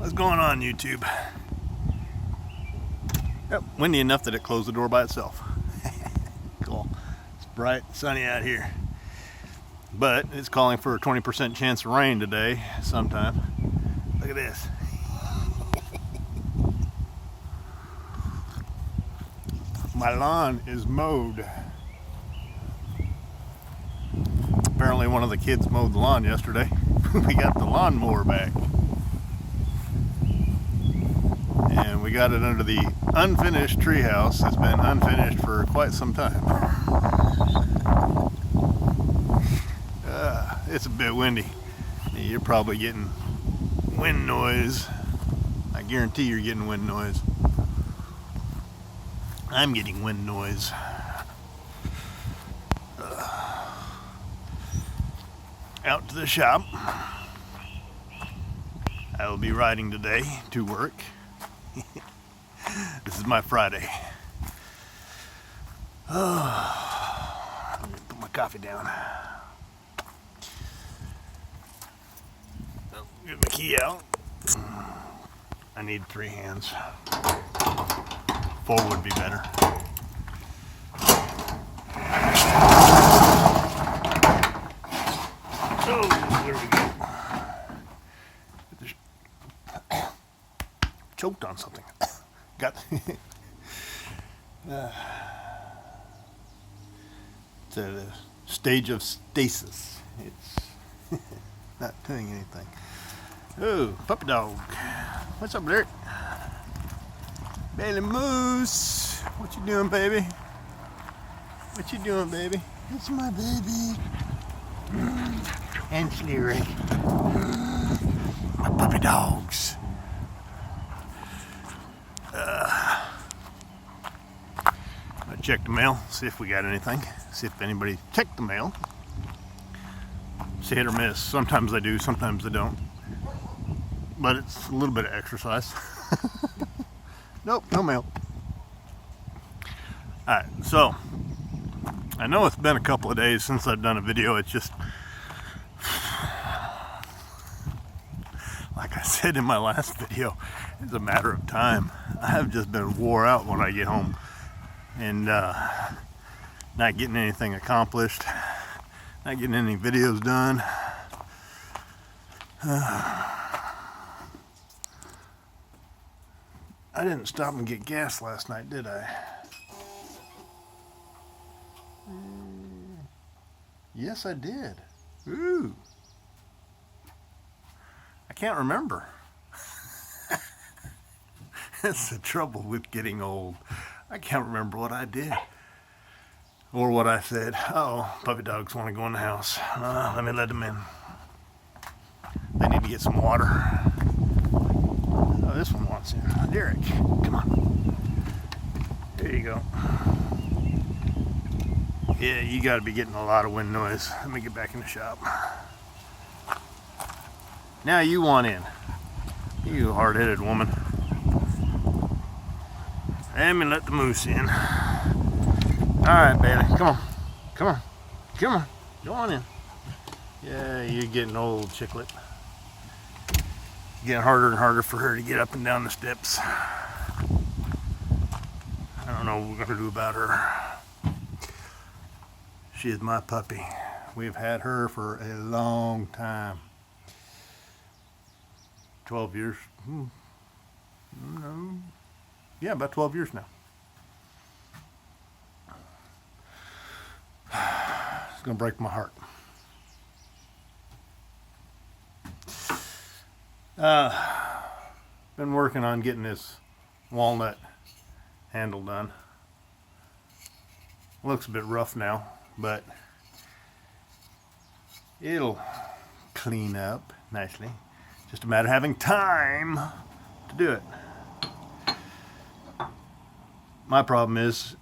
What's going on, YouTube? Yep, windy enough that it closed the door by itself. Cool. It's bright, sunny out here. But it's calling for a 20% chance of rain today sometime. Look at this. My lawn is mowed. Apparently one of the kids mowed the lawn yesterday. We got the lawnmower back. And we got it under the unfinished treehouse. It's been unfinished for quite some time. It's a bit windy. You're probably getting wind noise. I guarantee you're getting wind noise. I'm getting wind noise. Out to the shop. I will be riding today to work. This is my Friday. Let me put my coffee down. Get my key out. I need 3 hands. 4 would be better. Oh, there we go. Choked on something. Got it's a stage of stasis. It's not doing anything. Oh, puppy dog. What's up, Derek? Bailey Moose. What you doing, baby? What you doing, baby? It's my baby. And Lyric. My puppy dogs. I checked the mail, see if we got anything. See if anybody checked the mail. It's hit or miss. Sometimes I do, sometimes I don't. But it's a little bit of exercise. Nope, no mail. Alright, so I know it's been a couple of days since I've done a video. It's just, like I said in my last video, it's a matter of time. I have just been wore out when I get home and not getting anything accomplished, not getting any videos done. I didn't stop and get gas last night, did I? Yes, I did. Ooh. I can't remember. That's the trouble with getting old. I can't remember what I did. Or what I said. Uh-oh, puppy dogs want to go in the house. Let me let them in. They need to get some water. Oh, this one wants in. Derek, come on. There you go. Yeah, you got to be getting a lot of wind noise. Let me get back in the shop. Now you want in. You hard-headed woman. Let me let the moose in. Alright, Bailey. Come on. Come on. Come on. Go on in. Yeah, you're getting old, chicklet. Getting harder and harder for her to get up and down the steps. I don't know what we're going to do about her. She is my puppy. We've had her for a long time. 12 years. No. Yeah, about 12 years now. It's going to break my heart. Been working on getting this walnut handle done. Looks a bit rough now, but it'll clean up nicely. Just a matter of having time to do it. My problem is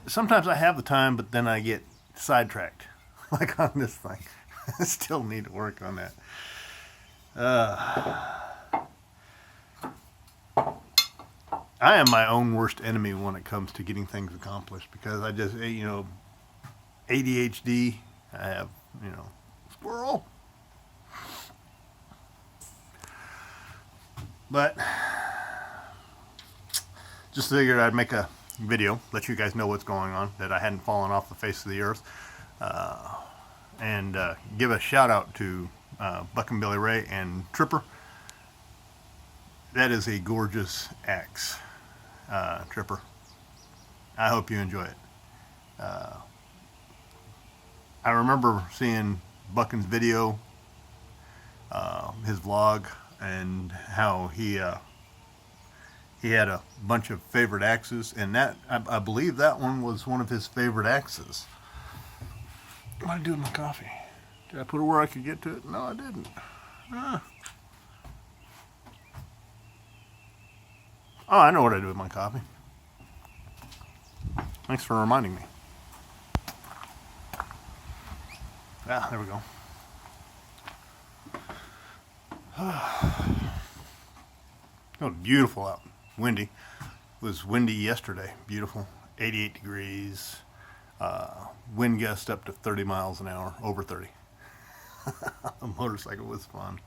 sometimes I have the time, but then I get sidetracked, like on this thing. I still need to work on that. I am my own worst enemy when it comes to getting things accomplished because I just, ADHD, I have, squirrel. But just figured I'd make a video, let you guys know what's going on, that I hadn't fallen off the face of the earth, and give a shout out to Buckin Billy Ray and Tripper. That is a gorgeous axe, Tripper. I hope you enjoy it. I remember seeing Buckin's video, his vlog, and how he had a bunch of favorite axes, and that I believe that one was one of his favorite axes. What did I do with my coffee? Did I put it where I could get to it? No, I didn't. Oh, I know what I do with my coffee. Thanks for reminding me. Ah, there we go. Oh, beautiful out. Windy. It was windy yesterday. Beautiful. 88 degrees. Wind gust up to 30 miles an hour. Over 30. The motorcycle was fun.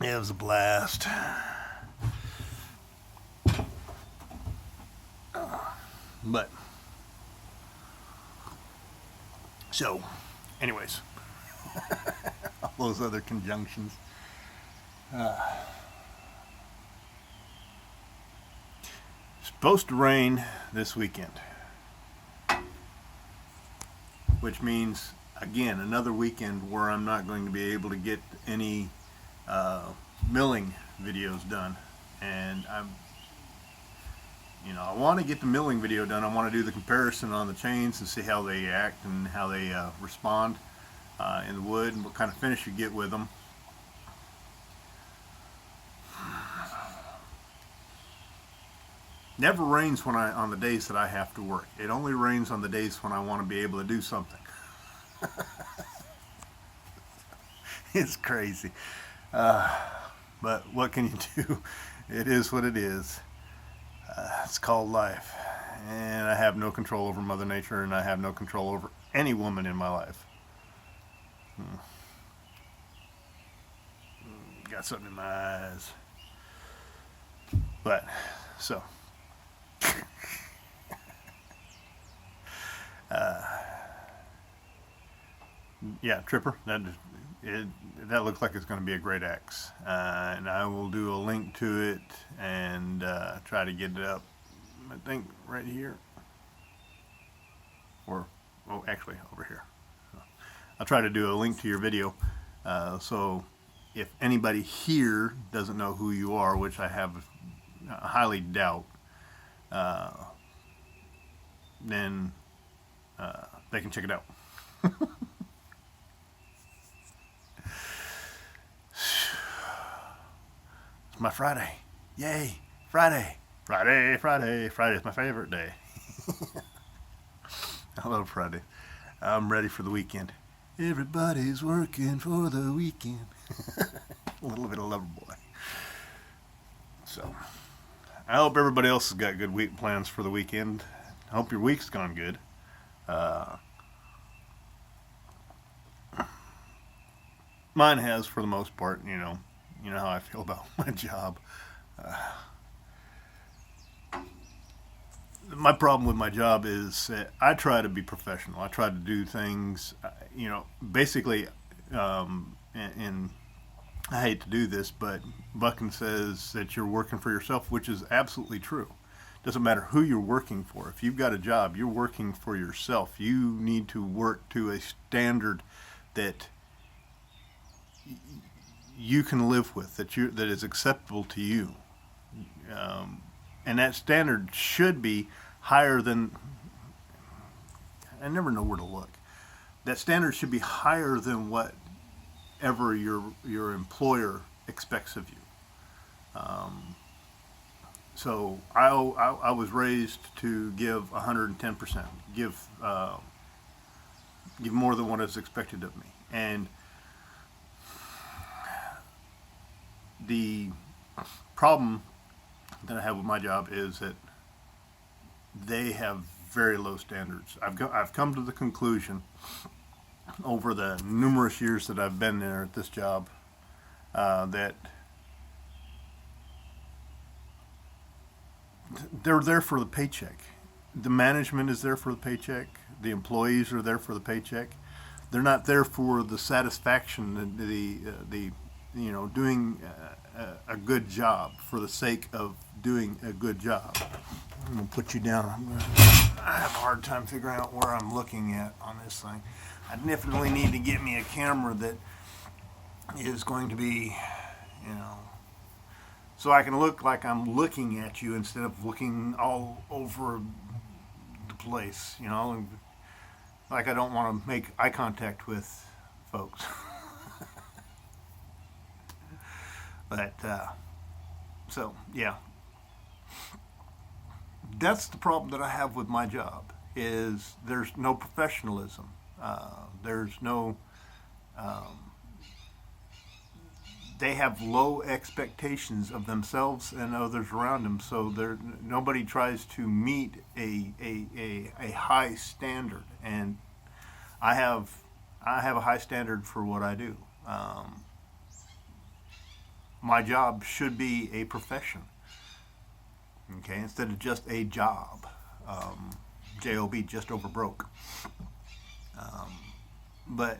Yeah, it was a blast. But so, anyways, all those other conjunctions. Supposed to rain this weekend, which means again another weekend where I'm not going to be able to get any milling videos done, and I want to get the milling video done. I want to do the comparison on the chains and see how they act and how they respond in the wood and what kind of finish you get with them. Never rains on the days that I have to work. It only rains on the days when I want to be able to do something. It's crazy. But what can you do? It is what it is. It's called life. And I have no control over Mother Nature, and I have no control over any woman in my life. Got something in my eyes. But, so. Yeah, Tripper, that looks like it's going to be a great axe, and I will do a link to it and try to get it up, I think right here, or actually over here. I'll try to do a link to your video, so if anybody here doesn't know who you are, which I highly doubt, then they can check it out. It's my Friday. Yay! Friday! Friday, Friday, Friday's my favorite day. I love Friday. I'm ready for the weekend. Everybody's working for the weekend. A little bit of Loverboy. So, I hope everybody else has got good week plans for the weekend. I hope your week's gone good. Mine has, for the most part. You know how I feel about my job. My problem with my job is that I try to be professional. I try to do things, basically, and I hate to do this, but Buckin says that you're working for yourself, which is absolutely true. Doesn't matter who you're working for. If you've got a job, you're working for yourself. You need to work to a standard that you can live with, that is acceptable to you, and that standard should be higher than. I never know where to look. That standard should be higher than whatever your employer expects of you. So I was raised to give 110%, give more than what is expected of me, and the problem that I have with my job is that they have very low standards. I've come to the conclusion over the numerous years that I've been there at this job that they're there for the paycheck. The management is there for the paycheck. The employees are there for the paycheck. They're not there for the satisfaction, the doing a good job for the sake of doing a good job. I'm gonna put you down. I have a hard time figuring out where I'm looking at on this thing. I definitely need to get me a camera that is going to be, so I can look like I'm looking at you instead of looking all over the place, like I don't want to make eye contact with folks. But, so, yeah. That's the problem that I have with my job, is there's no professionalism. There's no, they have low expectations of themselves and others around them, so nobody tries to meet a high standard, and I have a high standard for what I do. My job should be a profession, okay, instead of just a job. J-O-B, just over broke. But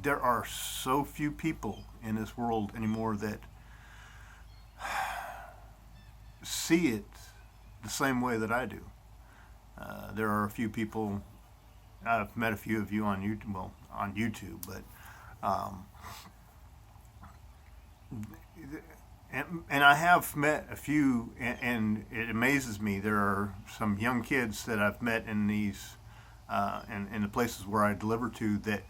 there are so few people in this world anymore that see it the same way that I do. There are a few people, I've met a few of you on YouTube, but and I have met a few, and it amazes me. There are some young kids that I've met in these, in the places where I deliver to, that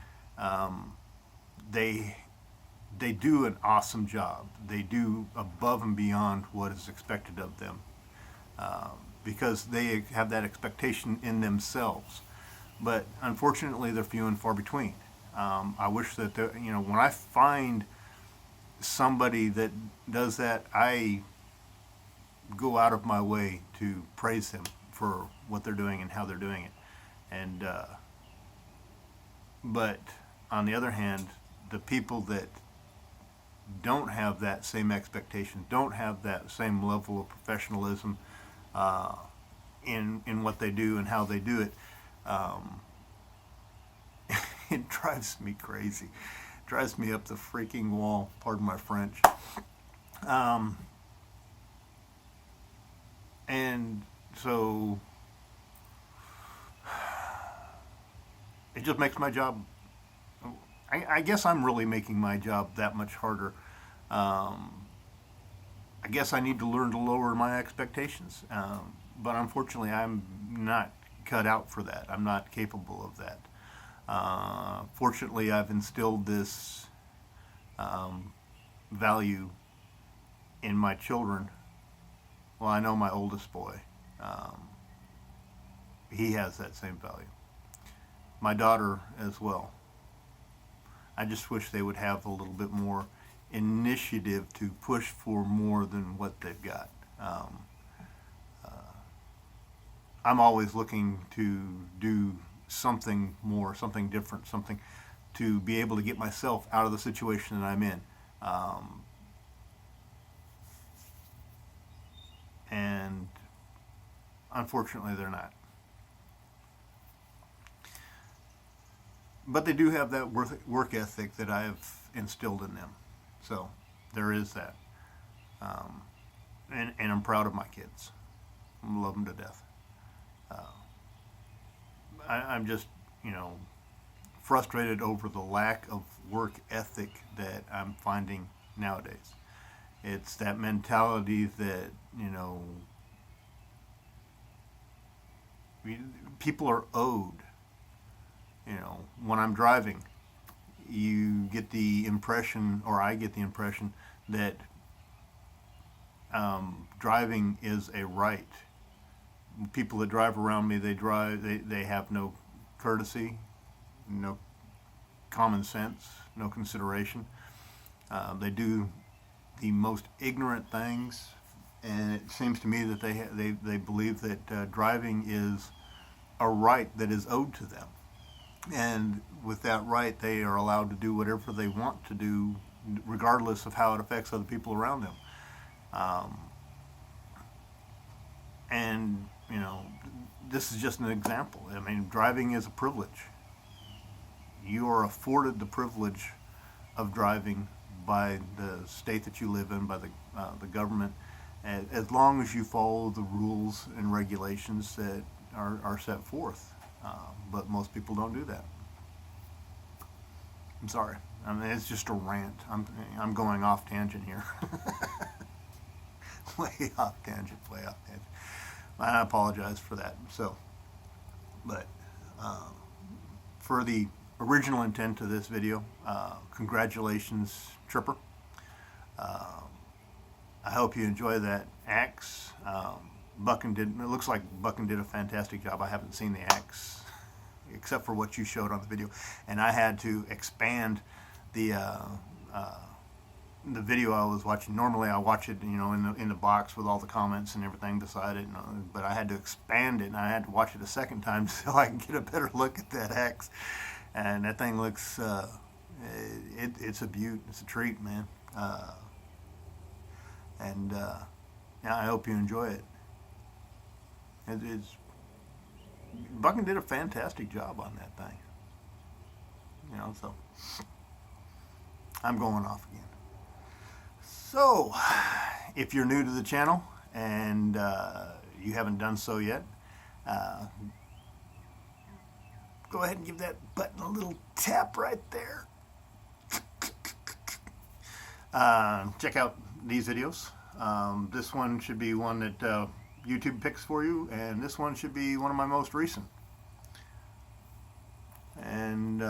they do an awesome job. They do above and beyond what is expected of them, because they have that expectation in themselves. But unfortunately, they're few and far between. I wish that when I find somebody that does that, I go out of my way to praise them for what they're doing and how they're doing it. And but on the other hand, the people that don't have that same expectation, don't have that same level of professionalism in what they do and how they do it, it drives me crazy. Drives me up the freaking wall, pardon my French. And so it just makes my job, I guess I'm really making my job that much harder. I guess I need to learn to lower my expectations. But unfortunately, I'm not cut out for that. I'm not capable of that. Fortunately, I've instilled this value in my children. Well, I know my oldest boy. He has that same value. My daughter as well. I just wish they would have a little bit more initiative to push for more than what they've got. I'm always looking to do something more, something different, something to be able to get myself out of the situation that I'm in. And unfortunately, they're not. But they do have that work ethic that I've instilled in them. So there is that. And I'm proud of my kids. I love them to death. I'm just, frustrated over the lack of work ethic that I'm finding nowadays. It's that mentality that, people are owed. When I'm driving, you get the impression, or I get the impression, that driving is a right. People that drive around me, they have no courtesy, no common sense, no consideration. They do the most ignorant things, and it seems to me that they believe that driving is a right that is owed to them. And with that right, they are allowed to do whatever they want to do regardless of how it affects other people around them. Um, and, you know, this is just an example. I mean, driving is a privilege. You are afforded the privilege of driving by the state that you live in, by the government, as long as you follow the rules and regulations that are set forth. But most people don't do that. I'm sorry. I mean, it's just a rant. I'm going off tangent here. Way off tangent. I apologize for that. So, but for the original intent of this video, congratulations, Tripper. I hope you enjoy that axe. Buckin did. It looks like Buckin did a fantastic job. I haven't seen the axe except for what you showed on the video, and I had to expand the video I was watching. Normally, I watch it, you know, in the box with all the comments and everything beside it. But I had to expand it, and I had to watch it a second time so I can get a better look at that axe. And that thing looks, it's a beaut. It's a treat, man. Yeah, I hope you enjoy it. Buckin did a fantastic job on that thing. You know, so I'm going off again. So, if you're new to the channel and you haven't done so yet, go ahead and give that button a little tap right there. Check out these videos. This one should be one that YouTube picks for you, and this one should be one of my most recent. And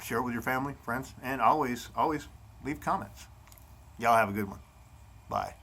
share it with your family, friends, and always leave comments. Y'all have a good one. Bye.